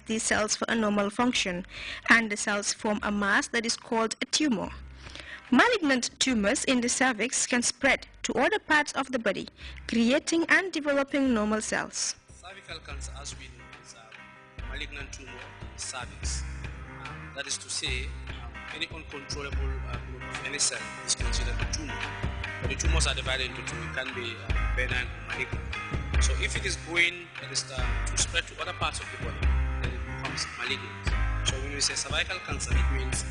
these cells for a normal function, and the cells form a mass that is called a tumor. Malignant tumors in the cervix can spread to other parts of the body, creating and developing normal cells. Cervical cancer, as we know, is a malignant tumor in the cervix. That is to say, any uncontrollable growth of any cell is considered a tumor. But the tumors are divided into two. It can be benign or malignant. So if it is going to spread to other parts of the body, then it becomes malignant. So when we say cervical cancer, it means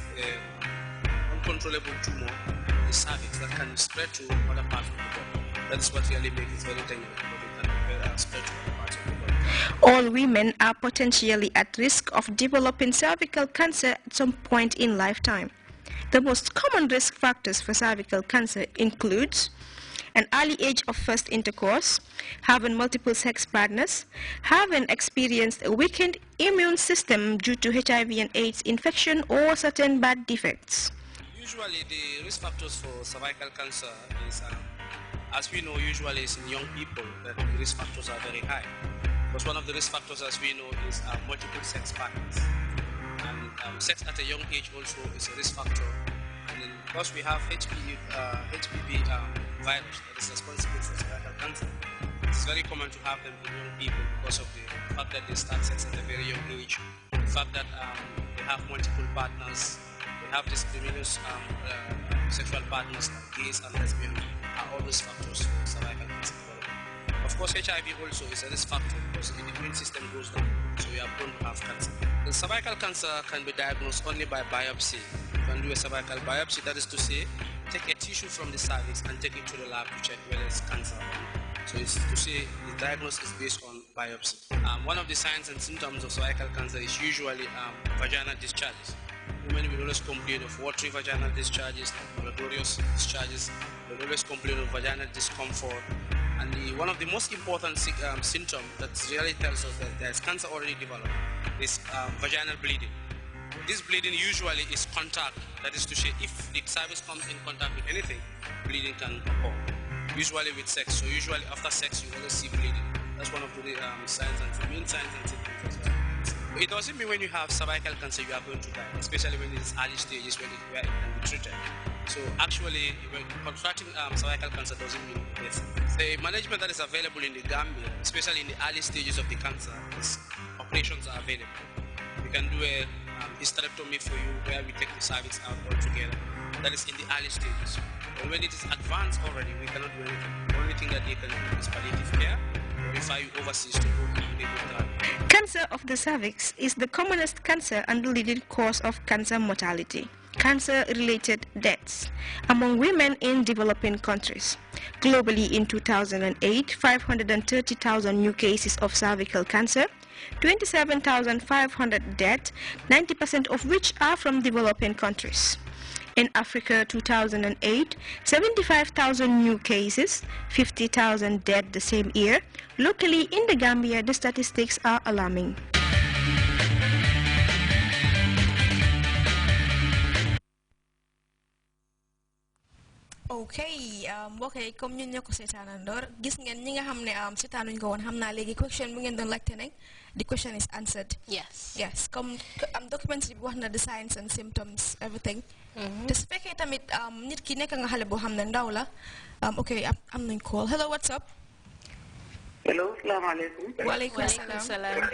uncontrollable tumor in the cervix that can spread to other parts of the body. That is what really makes it very dangerous, but it can spread to other parts of the body. All women are potentially at risk of developing cervical cancer at some point in lifetime. The most common risk factors for cervical cancer include an early age of first intercourse, having multiple sex partners, having experienced a weakened immune system due to HIV and AIDS infection, or certain birth defects. Usually the risk factors for cervical cancer is, as we know, usually is in young people that the risk factors are very high. Because one of the risk factors, as we know, is multiple sex partners. And sex at a young age also is a risk factor. And then because we have HPV virus that is responsible for cervical cancer, it's very common to have them in young people because of the fact that they start sex at a very young age, the fact that they have multiple partners, they have discriminous sexual partners like gays and lesbians, are all risk factors for cervical cancer. Of course, HIV also is a risk factor because the immune system goes down, so you are prone to have cancer. The cervical cancer can be diagnosed only by biopsy. You can do a cervical biopsy, that is to say, take a tissue from the cervix and take it to the lab to check whether it's cancer or not. So it's to say the diagnosis is based on biopsy. One of the signs and symptoms of cervical cancer is usually vaginal discharges. Women will always complain of watery vaginal discharges, malodorous discharges. They will always complain of vaginal discomfort. And one of the most important symptoms that really tells us that there's cancer already developed is vaginal bleeding. This bleeding usually is contact, that is to say, if the cervix comes in contact with anything, bleeding can occur. Usually with sex, so usually after sex you always see bleeding. That's one of the signs and main signs and symptoms as well. It doesn't mean when you have cervical cancer you are going to die, especially when it is early stages where it can be treated. So actually, contracting cervical cancer doesn't mean death. The management that is available in the Gambia, especially in the early stages of the cancer, is operations are available. We can do a hysterectomy for you where we take the cervix out altogether. That is in the early stages. But when it is advanced already, we cannot do anything. The only thing that they can do is palliative care or refer you overseas to go to the doctor. Cancer of the cervix is the commonest cancer and the leading cause of cancer mortality. Cancer-related deaths among women in developing countries. Globally in 2008, 530,000 new cases of cervical cancer, 27,500 deaths, 90% of which are from developing countries. In Africa 2008, 75,000 new cases, 50,000 dead the same year. Locally in the Gambia, the statistics are alarming. Okay, okay, comme ñun ñoko sétanandor gis ngeen ñi nga xamné sétanuñ ko won xamna légui question bu ngeen don laajté nak the question is answered. Yes comme documents bi wax na the signs and symptoms everything. Te su fekkee tamit nit ki nekk nga xale boo xam ne ndaw la okay am nañ call. Hello, what's up? Hello, salaamaaleykum. Waaleykum salaam.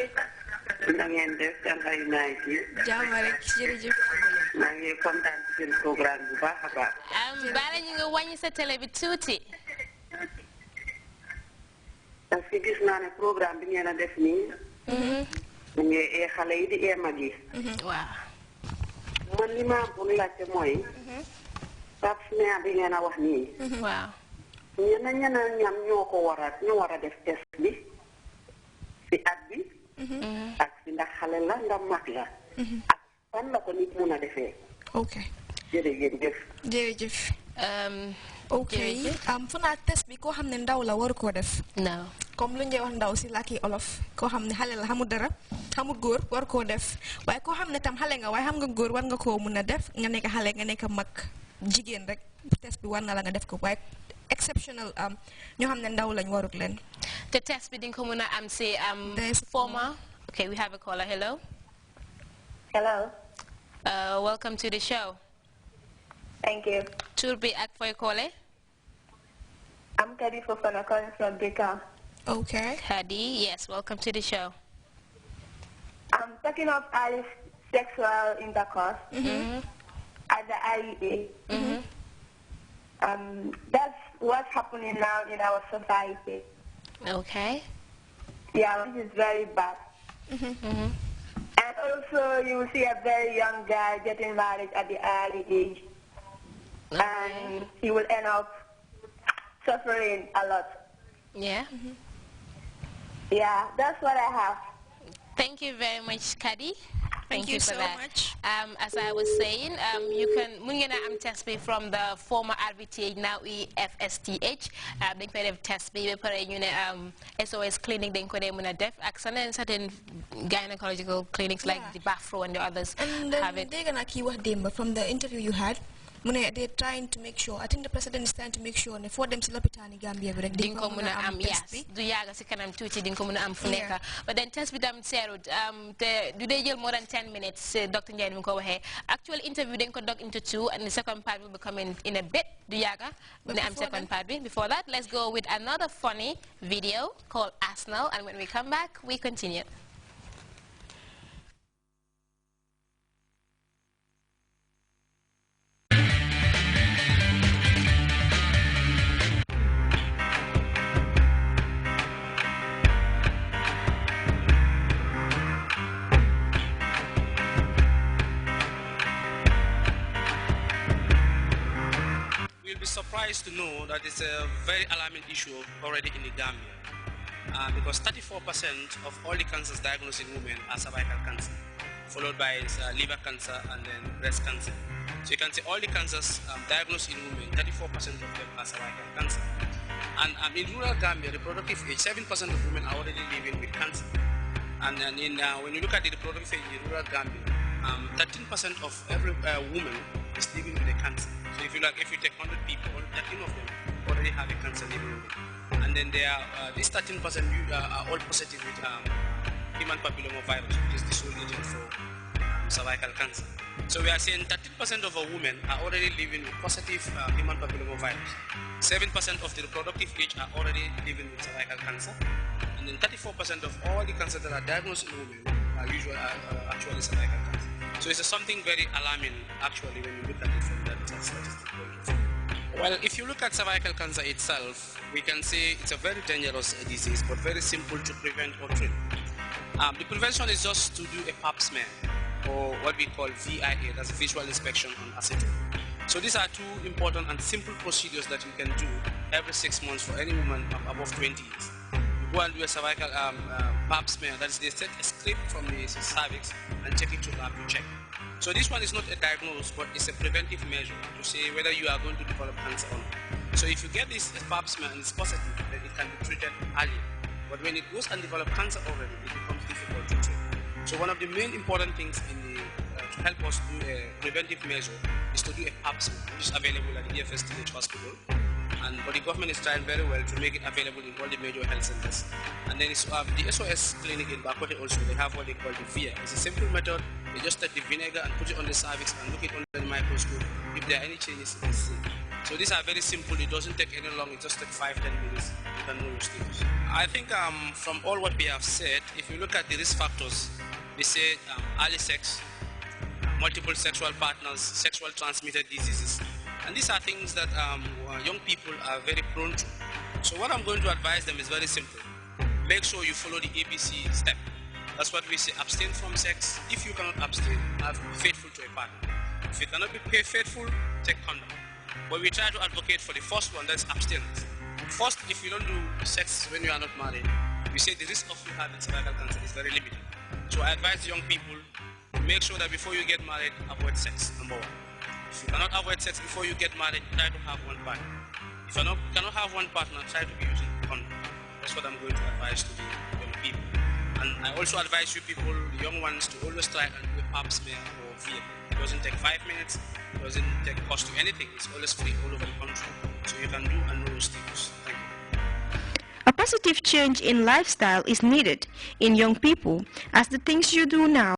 Na ngeen def ay night yi. Jàmm rek jërëjëf. Maa ngi kontaan ci seen programme bu baax a baax. Bala ñu nga wàññi sa télé bi tuuti. Parce que gis naa ne programme bi ngeen a def nii. mu ngi ee xale yi di ee mag yi. Waaw. Man li ma bu laajte mooy. pap smear bi ngeen a wax nii. Waaw. ñam ñoo ko war a def test bi ci at bi. ak si ndax xale la ndax mag la. ak fan la ko nit mun a defee. Okay. jërëjëf. Okay. Fu naa test bi koo xam ne ndaw la waru koo def. No. Comme lu ñuy wax ndaw si làkki olof koo xam ne xale la xamul dara xamul góor war koo def waaye koo xam ne tam xale nga waaye xam nga góor war nga koo mun a def nga nekk xale nga nekk mag jigéen rek test bi war na la nga def ko waaye exceptional ñoo xam ne ndaw lañ warut leen. The test bi di nga ko mën a am si former Okay, we have a caller. Hello. Hello. Welcome to the show. Thank you. Turbi act for your caller. I'm Kadi Fofana calling from Bika. Okay. Kadi, yes, welcome to the show. I'm talking of early sexual intercourse at the early age. That's what's happening now in our society. Okay. Yeah, which is very bad. And also, you will see a very young guy getting married at the early age. Okay. And he will end up suffering a lot. Yeah. Yeah, that's what I have. Thank you very much, Kadi. Thank you for so that. much. As I was saying, you can test me from the former RVTH, now FSTH. They could have test me SOS clinic. They could have def accident certain gynecological clinics like the Bafro and the others. And have it. they're gonna keep from the interview you had. They're trying to make sure. I think the president is trying to make sure for them silopitani Gambia but yes do yaga si kanam tuuti din ko mëna am fu nekk but then test bi tam seerut do they jël more than 10 minutes Dr. Ndiaye mi ko waxee actual interview dañ ko dog into 2 and the second part will be coming in a bit do yaga dina am second part bi before that let's go with another funny video called Arsenal and when we come back we continue. Be surprised to know that it's a very alarming issue already in the Gambia because 34% of all the cancers diagnosed in women are cervical cancer, followed by liver cancer and then breast cancer. So you can see all the cancers diagnosed in women, 34% of them are cervical cancer. And in rural Gambia, reproductive age, 7% of women are already living with cancer. And when you look at the reproductive age in rural Gambia, 13% of every woman is living with a cancer. So if you take 100 people, 13 of them already have a cancer living with it. And then there are these 13% are all positive with human papillomavirus, which is the sole agent for cervical cancer. So we are saying 13% of our women are already living with positive human papillomavirus. 7% of the reproductive age are already living with cervical cancer. And then 34% of all the cancers that are diagnosed in women are actually cervical cancer. So it's something very alarming, actually, when you look at it from that statistic point of view. Well, if you look at cervical cancer itself, we can say it's a very dangerous disease, but very simple to prevent or treat. The prevention is just to do a pap smear, or what we call VIA, that's visual inspection on acetone. So these are two important and simple procedures that you can do every 6 months for any woman above 20 years. Go and do a cervical pap smear, that is they take a script from the cervix and check it to lab to check. So this one is not a diagnosis, but it's a preventive measure to say whether you are going to develop cancer or not. So if you get this pap smear and it's positive, then it can be treated earlier. But when it goes and develops cancer already, it becomes difficult to treat. So one of the main important things to help us do a preventive measure is to do a pap smear, which is available at the FSTH hospital. But the government is trying very well to make it available in all the major health centers. And then the SOS clinic in Bakote also, they have what they call the VIA. It's a simple method. They just take the vinegar and put it on the cervix and look it under the microscope if there are any changes in the skin. So these are very simple. It doesn't take any long. It just takes 5-10 minutes. You can know your status. I think from all what we have said, if you look at the risk factors, they say early sex, multiple sexual partners, sexual transmitted diseases. And these are things that young people are very prone to. So what I'm going to advise them is very simple. Make sure you follow the ABC step. That's what we say, abstain from sex. If you cannot abstain, be faithful to a partner. If you cannot be faithful, take condom. But we try to advocate for the first one, that's abstinence. First, if you don't do sex when you are not married, we say the risk of you having cervical cancer is very limited. So I advise young people to make sure that before you get married, avoid sex, number one. If you cannot avoid sex before you get married, try to have one partner. If you cannot have one partner, try to be using condom. That's what I'm going to advise to the young people. And I also advise you people, the young ones, to always try and do a pap smear or VIA. It doesn't take 5 minutes, it doesn't take cost you anything. It's always free all over the country. So you can do and know those things. Thank you. positive change in lifestyle is needed in young people, as the things you do now